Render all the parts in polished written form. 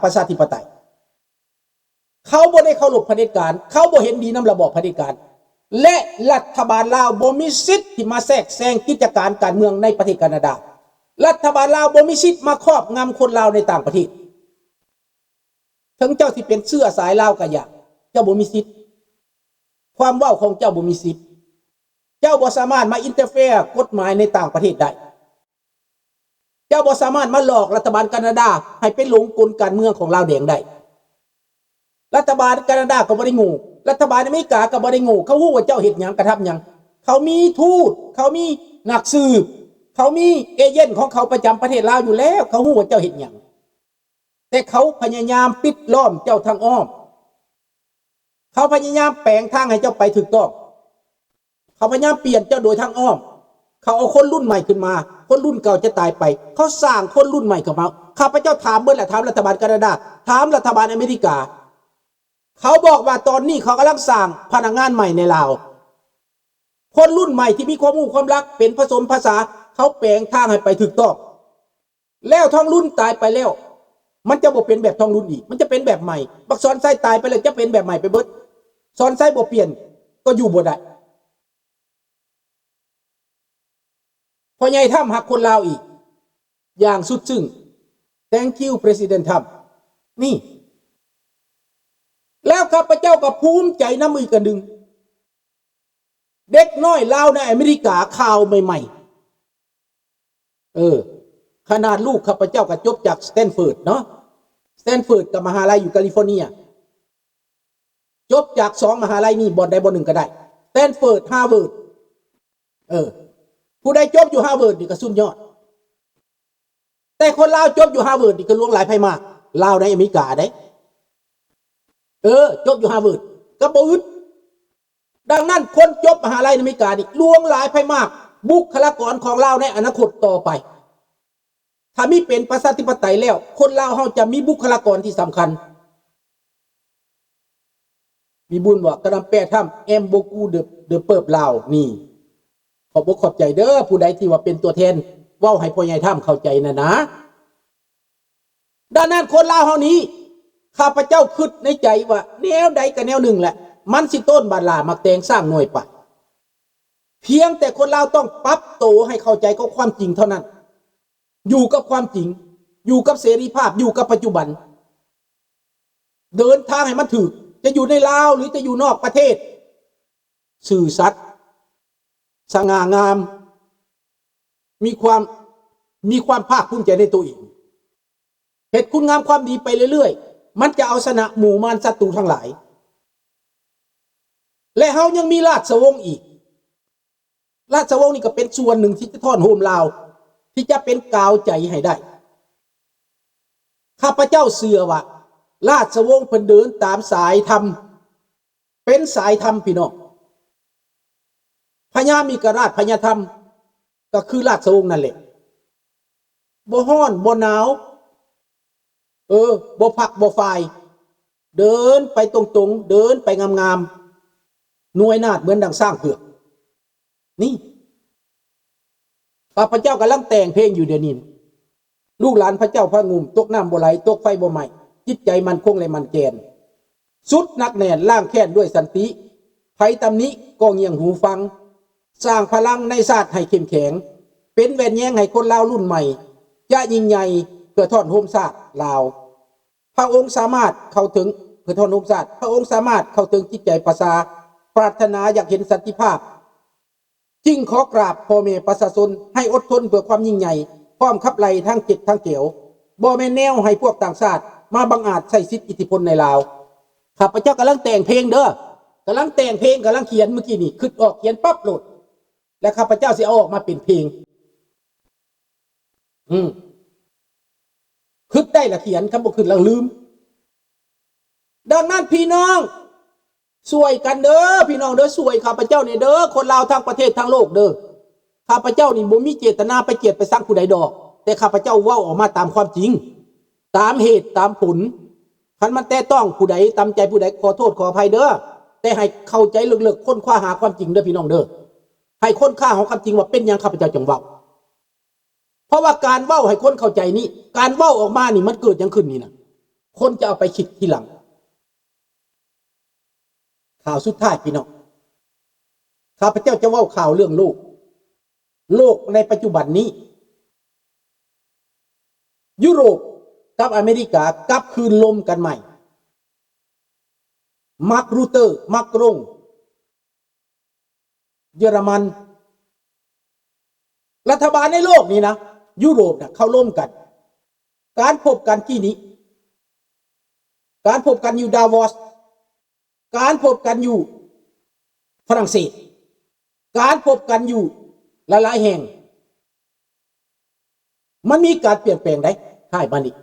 ประชาธิปไตยเขาบ่ได้เคารพเผด็จการเขาบ่เห็นดีนำระบอบเผด็จการและรัฐบาลลาวบ่มีสิทธิ์ที่มาแทรกแซงกิจการการเมืองในประเทศแคนาดารัฐบาลลาวบ่มีสิทธิ์มาครอบงำคนลาวในต่างประเทศถึงเจ้าสิเป็นเสื้อสายลาวก็อย่างเจ้าบ่มีสิทธิ์ความเว้าของเจ้าบ่มีสิทธิ์เจ้าบ่สามารถมาอินเตอร์เฟียร์กฎหมายในต่างประเทศได้เจ้าบ่สามารถมาหลอกรัฐบาลแคนาดาให้ไปหลงกลการเมืองของลาวแดงได้รัฐบาลแคนาดาก็บ่ได้โง่รัฐบาลอเมริกาก็บ่ได้โง่เขาฮู้ว่าเจ้าเฮ็ดหยังกระทำหยังเขามีทูตเขามีนักสืบเขามีเอเจนต์ของเขาประจำประเทศลาวอยู่แล้วเขาฮู้ว่าเจ้าเฮ็ดหยังแต่เขาพยายามปิดล้อมเจ้าทางอ้อมเขาพยายามแปลงทางให้เจ้าไปถูกต้องเขาพยายามเปลี่ยนเจ้าโดยทางอ้อมเขาเอาคนรุ่นใหม่ขึ้นมาคนรุ่นเก่าจะตายไปเขาสร้างคนรุ่นใหม่เข้ามาข้าพเจ้าถามเบิ่งแหละถามรัฐบาลแคนาดาถามรัฐบาลอเมริกาเขาบอกว่าตอนนี้เขากำลังสร้างพนักงานใหม่ในลาวคนรุ่นใหม่ที่มีความรู้ความรักเป็นผสมภาษาเขาแปลงทางให้ไปถูกต้องแล้วท้องรุ่นตายไปแล้วมันจะบ่เป็นแบบท้องรุ่นอีกมันจะเป็นแบบใหม่บักสอนไส้ตายไปเลยจะเป็นแบบใหม่ไปเบิดสอนไส้บ่เปลี่ยนก็อยู่บ่ได้พอใหญ่ถ้ำหักคนลาวอีกอย่างสุดซึ้ง thank you president ถ้ำนี่แล้วข้าพเจ้าก็ภูมิใจน้ำมือกันดึงเด็กน้อยลาวในอเมริกาข่าวใหม่ๆขนาดลูกข้าพเจ้าก็จบจากสแตนฟอร์ดเนาะสแตนฟอร์ดกับมหาลัยอยู่แคลิฟอร์เนียจบจาก2มหาลัยนี่บ่ใดบ่หนึ่งก็ได้สแตนฟอร์ดฮาร์วาร์ดผู้ใดจบอยู่ฮาร์วาร์ดนี่ก็สุดยอดแต่คนลาวจบอยู่ฮาร์วาร์ดนี่ก็ล่วงหลายไผมากลาวในอเมริกาได้จบอยู่ฮาร์วาร์ดก็บ่อึดดังนั้นคนจบมหาลัยในอเมริกานี่ล่วงหลายไผมากบุคลากรของลาวในอนาคตต่อไปถ้ามีเป็นประชาธิปไตยแล้วคนลาวเฮาจะมีบุคลากรที่สำคัญมีบุญว่ากระนำแปรถ้ำแอมโบกูเดอเปิบลาวนี่ขอบอกขอบใจเด้อผู้ใดที่ว่าเป็นตัวแทนเว้าให้พ่อใหญ่ถ้ำเข้าใจนะดังนั้นคนลาวเฮานี้ข้าพเจ้าคิดในใจว่าแนวใดกับแนวหนึ่งแหละมันสิต้นบาลามักแตงสร้างหน่วยไปเพียงแต่คนลาวต้องปรับโตให้เข้าใจกับความจริงเท่านั้นอยู่กับความจริงอยู่กับเสรีภาพอยู่กับปัจจุบันเดินทางให้มันถูกจะอยู่ในลาวหรือจะอยู่นอกประเทศซื่อสัตย์สง่างามมีความภาคภูมิใจในตัวเองเหตุคุณงามความดีไปเรื่อยๆมันจะเอาชนะหมู่มารศัตรูทั้งหลายและเฮายังมีราชวงศ์อีกราชวงศ์นี่ก็เป็นส่วนหนึ่งที่จะท่อนโฮมลาวที่จะเป็นกาวใจให้ได้ข้าพเจ้าเชื่อว่าราชวงศ์เพิ่นเดินตามสายธรรมเป็นสายธรรมพี่น้องพญามีกราชพญาธรรมก็คือราชวงศ์นั่นแหละบ่ฮ้อนบ่หนาวบ่พักบ่ฝ่ายเดินไปตรงๆเดินไปงามๆหน่วยนาฏเหมือนดังสร้างเผือกนี่ข้าพเจ้ากำลังแต่งเพลงอยู่เดี๋ยวนี้ลูกหลานพระเจ้าพระงุมตกน้ำบ่ไหลตกไฟบ่ไหม้จิตใจมันคงและมันแกนสุดนักแน่นล่างแค้นด้วยสันติไผตำนี้ก็เงียงหูฟังสร้างพลังในชาติให้เข้มแข็งเป็นแหวนแย้งให้คนลาวรุ่นใหม่จะยิ่งใหญ่เพื่อทอดโฮมชาติลาวพระองค์สามารถเข้าถึงเพื่อทอดโฮมชาติพระองค์สามารถเข้าถึงจิตใจประชาปรารถนาอยากเห็นสันติภาพจึงขอกราบพ่อแม่ประชาชนให้อดทนเพื่อความยิ่งใหญ่พร้อมขับไล่ทั้งจิตทั้งเกี่ยวบ่แม่นแนวให้พวกต่างชาติมาบังอาจใช้สิทธิอิทธิพลในลาวข้าพเจ้ากำลังแต่งเพลงเด้อกำลังแต่งเพลงกำลังเขียนเมื่อกี้นี่คิดออกเขียนปั๊บโหลดและข้าพเจ้าสิเอาออกมาเป็นเพลงคิดได้ละเขียนคำบ่คิดแล้วลืมดังนั้นพี่น้องช่วยกันเด้อพี่น้องเด้อช่วยข้าพเจ้านี่เด้อคนลาวทั้งประเทศทั้งโลกเด้อข้าพเจ้านี่บ่มีเจตนาไปเกลียดไปสร้างผู้ใดดอกแต่ข้าพเจ้าเว้าออกมาตามความจริงตามเหตุตามผลคันมันแต่ต้องผู้ใดตามใจผู้ใดขอโทษขออภัยเด้อแต่ให้เข้าใจลึกๆค้นคว้าหาความจริงเด้อพี่น้องเด้อให้ค้นคว้าหาความจริงว่าเป็นหยังข้าพเจ้าจังเว้าเพราะว่าการเว้าให้คนเข้าใจนี่การเว้าออกมานี่มันเกิดหยังขึ้นนี่นะ คนจะเอาไปคิดทีหลังข่าวสุดท้ายพี่น้องข้าพเจ้าจะเว้าข่าวเรื่องโลกในปัจจุบันนี้ยุโรปกับอเมริกากลับคืนลมกันใหม่มาร์ครูเตอร์มาร์ครงเยอรมันรัฐบาลในโลกนี้นะยุโรปนะเขาล่มกันการพบกันที่นี้การพบกันอยู่ดาวอสการพบกันอยู่ฝรั่งเศสการพบกันอยู่หลายๆแห่งมันมีการเปลี่ยนแปลงได้ใช่บันนี้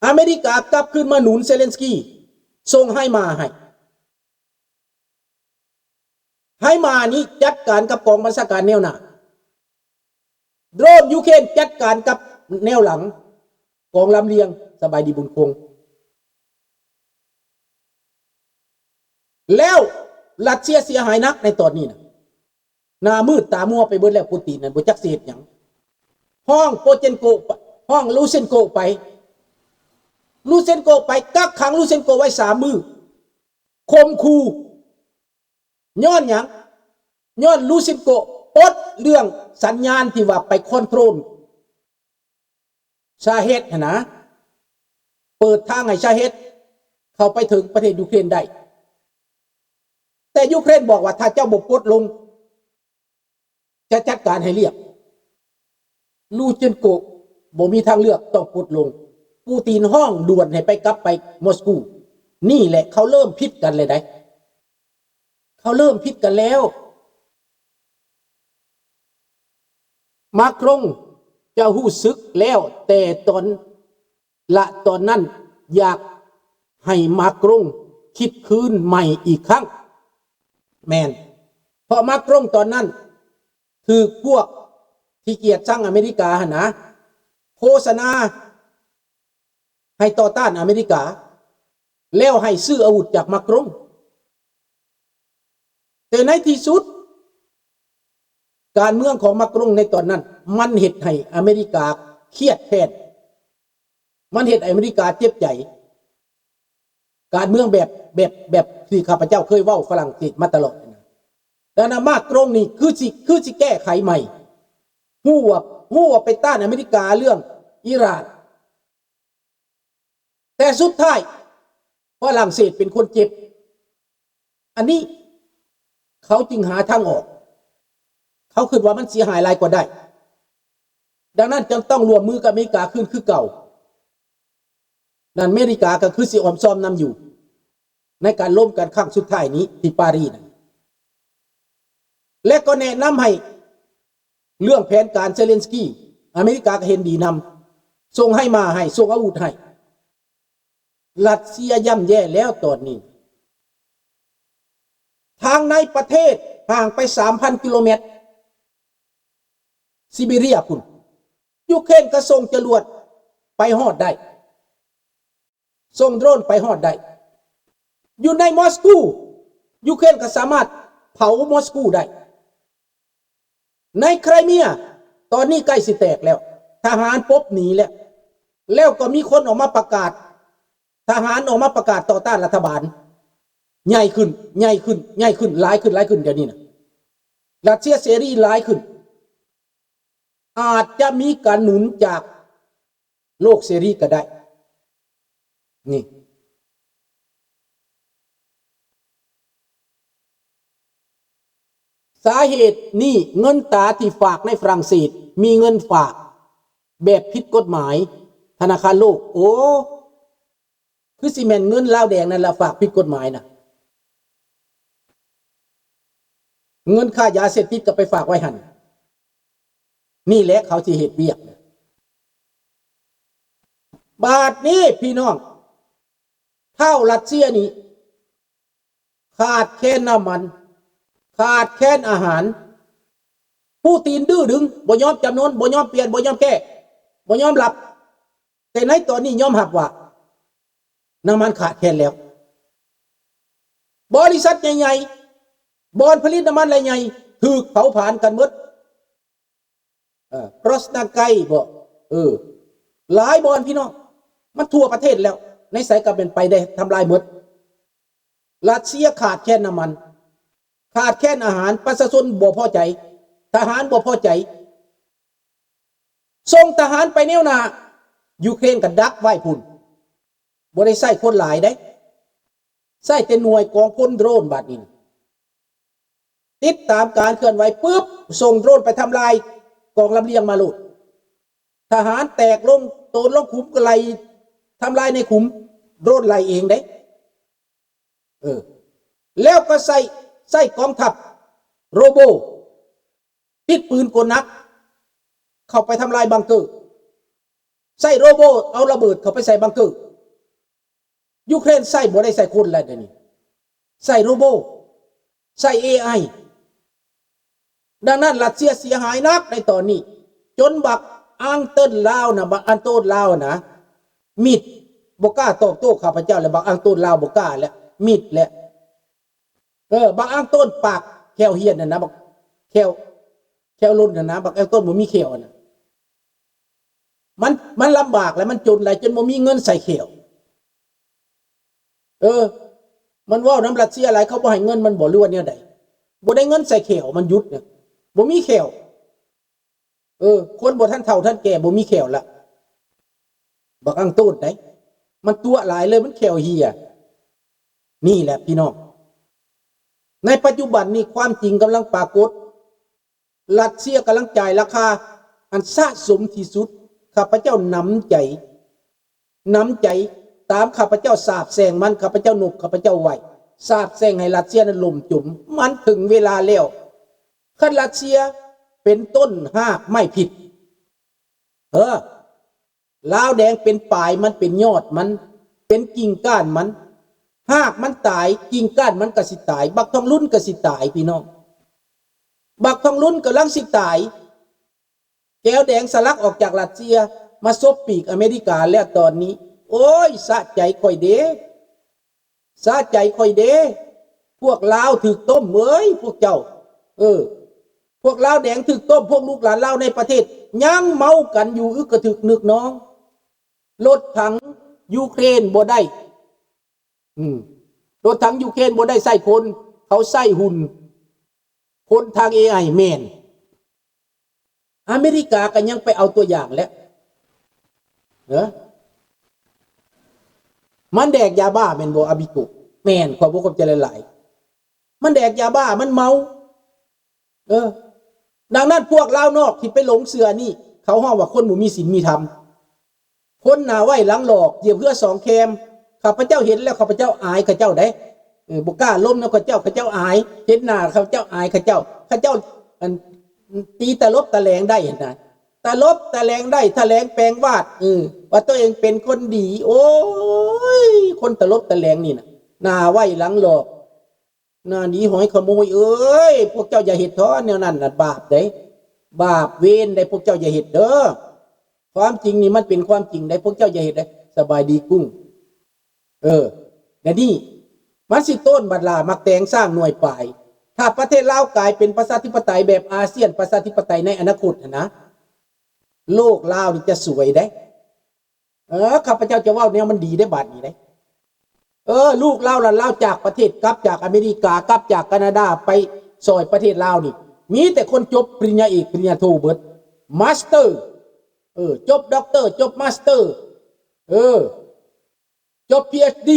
อเมริกากลับขึ้นมาหนุนเซเลนสกี้ส่งให้มานี้จัดการกับกองบัญชาการแนวหน้าโดรนยูเครนจัดการกับแนวหลังกองลำเลียงสบายดีบุญคงแล้วรัสเซียเสียหายนักในตอนนี้นะหน้ามืดตามัวไปเบิดแล้วปูตินนั่นบ่จักเสียดหยังห้องโปเจนโกห้องลูเซนโกไปกักขังลูเซนโกไว้3 มื้อคมคูย้อนหยังย้อนลูเซนโกปลดเรื่องสัญญาณที่ว่าไปคอนโทรลชาเฮดนะเปิดทางให้ชาเฮดเข้าไปถึงประเทศยูเครนได้แต่ยูเครนบอกว่าถ้าเจ้าบ่ปลดลงจะจัดการให้เรียบลูเจนโกบ่มีทางเลือกต้องปลดลงปูตินห้องด่วนให้ไปกลับไปมอสโกนี่แหละเขาเริ่มพิษกันเลยได้เขาเริ่มพิษกันแล้วมาครงจะหู้ซึกแล้วแต่ตอนนั้นอยากให้มาครงคิดคืนใหม่อีกครั้งแมนเพราะมาครงตอนนั้นคือพวกที่เกียรติสร้างอเมริกานะโฆษณาให้ต่อต้านอเมริกาแล้วให้ซื้ออาวุธจากมาครงแต่ในที่สุดการเมืองของมาครงในตอนนั้นมันเหตุให้อเมริกาเครียดแค้นมันเหตุให้อเมริกาเจ็บใจการเมืองแบบที่ข้าพเจ้าเคยเว้าฝรั่งเศสมาตลอดดังนั้นมาครงนี่คือสิแก้ไขใหม่ฮู้ว่าไปต้านอเมริกาเรื่องอิหร่านแต่สุดท้ายฝรั่งเศสเป็นคนเจ็บอันนี้เขาจึงหาทางออกเขาคิดว่ามันเสียหายหลายกว่าได้ดังนั้นจึงต้องรวมมือกับอเมริกาขึ้นคือเก่านั่นอเมริกาก็คือสิออมซ้อมนำอยู่ในการล้มกันครั้งสุดท้ายนี้ที่ปารีสและก็แนะนำให้เรื่องแผนการเซเลนสกี้อเมริกาก็เห็นดีนำส่งให้มาให้ส่งอาวุธให้รัสเซียย่ำแย่แล้วตอนนี้ทางในประเทศห่างไป 3,000 กิโลเมตรซิบีเรียคุณยูเครนก็ส่งจรวดไปฮอดได้ส่งโดรนไปฮอดได้อยู่ในมอสโกยูเครนก็สามารถเผามอสโกได้ในไครเมียตอนนี้ใกล้สิแตกแล้วทหารปบหนีแล้วก็มีคนออกมาประกาศทหารออกมาประกาศต่อต้านรัฐบาลใหญ่ขึ้นหลายขึ้นเดี๋ยวนี้นะรัสเซียเสรีหลายขึ้นอาจจะมีการหนุนจากโลกเสรีก็ได้นี่สาเหตุนี่เงินตราที่ฝากในฝรั่งเศสมีเงินฝากแบบผิดกฎหมายธนาคารโลกโอ้คือสิแม่นเงินลาวแดงนั่นละฝากผิดกฎหมายนะเงินค่ายาเสพติดก็ไปฝากไว้หั่นนี่แหละเขาสิเฮ็ดเวียกบาทนี้พี่น้องเท่ารัสเซียนี่ขาดแคลนน้ำมันขาดแคลนอาหารผู้ตีนดื้อดึงบ่ยอมจำนวนบ่ยอมเปลี่ยนบ่ยอมแก้บ่ยอมรับแต่ในตอนนี้ยอมรับว่าน้ำมันขาดแคลนแล้วบริษัทใหญ่ๆบ่อนผลิตน้ำมันรายใหญ่ถูกเผาผลาญกันหมดโปรสนาไกบ่หลายบ่อนพี่น้องมันทั่วประเทศแล้ว ในสายก็เป็นไปได้ทำลายหมดรัสเซียขาดแคลนน้ำมันขาดแคลนอาหารประชาชนบ่พอใจทหารบ่พอใจส่งทหารไปแนวหน้ายูเครนก็ดักไว้พุ่นบ่ได้ใส่คนหลายได้ใส่แต่หน่วยกองพลโดรนบาดนี้ติดตามการเคลื่อนไหวปุ๊บส่งโดรนไปทำลายกองลำเลียงมาโลดทหารแตกลงโตนลงขุมก็ไล่ทำลายในขุมโดรนไล่เองได้แล้วก็ใส่กองทัพโรโบติดปืนกลนักเข้าไปทำลายบังเกอร์ใส่โรโบเอาระเบิดเข้าไปใส่บังเกอร์ยูเครนใส่บ่ได้ใส่คนแล้วเดี๋ยวนี้ใส่โรโบใส่ AI ดังนั้นรัสเซียเสียหายนักในตอนนี้จนบักอังเติ้นลาวนะบักอันโต้นลาวนะมิดบกล้าตอบโต้ข้าพเจ้าแล้วบักอังโต้นลาวบกล้าแล้วมิดแล้วบักอังโต้นปากแควเฮียนน่ะนะบักแควลุ่นน่ะนะบักอังโต้นบ่มีแควน่ะมันลำบากแล้วมันจนหลายจนบ่มีเงินใส่แควมันว่าน้ำรัสเซียอะไรเขาบ่ให้เงินมันบ่ล้วนเนี่ยใดบ่ได้เงินใส่แขวมันยุดเนี่ยบ่มีแขวคนบ่ท่านเฒ่าท่านแก่บ่มีแขวละบักอังตูดได้มันตัวหลายเลยมันแขวเฮียนี่แหละพี่น้องในปัจจุบันนี้ความจริงกำลังปรากฏรัสเซียกำลังจ่ายราคาอันสะสมที่สุดข้าพเจ้าน้ำใจตามข้าพเจ้าสาบแซงมันข้าพเจ้าหนุกข้าพเจ้าไหวสาบแซงให้รัสเซียนั้นล่มจุ่มมันถึงเวลาแล้วคันรัสเซียเป็นต้นหากไม่ผิดลาวแดงเป็นปลายมันเป็นยอดมันเป็นกิ่งก้านมันหากมันตายกิ่งก้านมันก็สิตายบักทองรุ่นก็สิตายพี่น้องบักทองรุ่นกำลังสิตายแก้วแดงสลักออกจากรัสเซียมาซบปีกอเมริกาแล้วตอนนี้โอ้ยสะใจค่อยเด้สะใจค่อยเด้พวกลาวถึกต้มเอ้ยพวกเจ้าพวกลาวแดงถึกต้มพวกลูกหลานลาวในประเทศยังเมากันอยู่อึกกระถึกนึกน้องรถถังยูเครนบ่ได้รถถังยูเครนบ่ได้ใส่คนเขาใส่หุ่นคนทาง AI แม่นอเมริกาก็ยังไปเอาตัวอย่างแล้วมันแดกยาบ้าเป็นโบอาบิกุแม่นขอพวกผมจะหลายๆมันแดกยาบ้ามันเมาดังนั้นพวกลาวนอกที่ไปหลงเสือนี่เขาห้องว่าคนหมู่มีศีลมีธรรมคนหนาไหวหลังหลอกเหยียบเพื่อสองแคมข้าพเจ้าเห็นแล้วข้าพเจ้าอายข้าเจ้าได้บุกล้าล้มนะข้าเจ้าอายเห็นหน้าข้าเจ้าอายข้าเจ้าตีตะลบตะแหลงได้เห็นไหมตะลบตะแหลงได้ตะแหลงแปลงวาดว่าตัวเองเป็นคนดีโอ้ยคนตะลบตะแหลงนี่นะหน้าไหวหลังหลอกหน้าหนีหอยขโมยพวกเจ้าอย่าเห็ดท้อแนวนั้นน่ะบาปเด้บาปเวรได้พวกเจ้าอย่าเห็ดเด้อความจริงนี่มันเป็นความจริงได้พวกเจ้าอย่าเห็ดได้สบายดีกุ้งแต่นี่มันสิต้นบัดลามักแตงสร้างหน่วยป่ายถ้าประเทศลาวกลายเป็นประชาธิปไตยแบบอาเซียนประชาธิปไตยในอนาคตนะโลกลาวนี่จะสวยได้ข้าพเจ้าจะว่าเนี่ยมันดีได้บาดนี้ได้ลูกลาวล่ะลาวจากประเทศกลับจากอเมริกากลับจากแคนาดาไปซอยประเทศลาวนี่มีแต่คนจบปริญญาเอกปริญญาโทเบิดมาสเตอร์จบด็อกเตอร์จบมาสเตอร์จบ PhD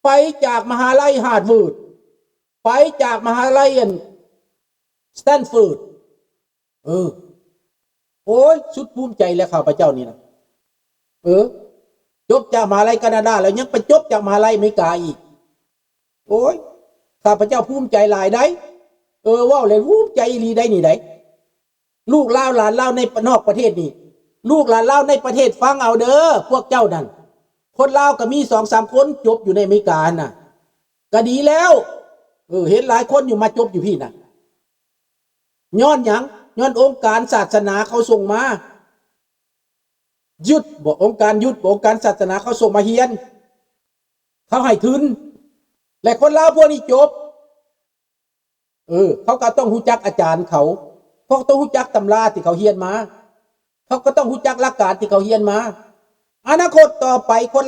ไปจากมหาลัยฮาร์วาร์ดไปจากมหาลัยสแตนฟอร์ดโอ้ยสุดภูมิใจแล้วข้าพเจ้านี่นะจบจากมหาลัยแคนาดาแล้วยังไปจบจากมหาลัยอเมริกาอีกโอ้ยข้าพเจ้าภูมิใจหลายได้ว่าเลยภูมิใจรีได้นี่ได้ลูกลาวหลานลาวในนอกประเทศนี่ลูกหลานลาวในประเทศฟังเอาเด้อพวกเจ้านั่นคนลาวก็มี2-3คนจบอยู่ในอเมริกาน่ะก็ดีแล้วเห็นหลายคนอยู่มาจบอยู่พี่น่ะย้อนหยังย้อนองค์การศาสนาเขาส่งมายุดบอกองค์การยุดองค์การศาสนาเขาส่งมาเฮียนเขาให้ทุนและคนลาวพวกนี้จบเขาก็ต้องรู้จักอาจารย์เขาต้องรู้จักตำราที่เขาเฮียนมาเขาก็ต้องรู้จักหลักการที่เขาเฮียนมาอนาคตต่อไปคน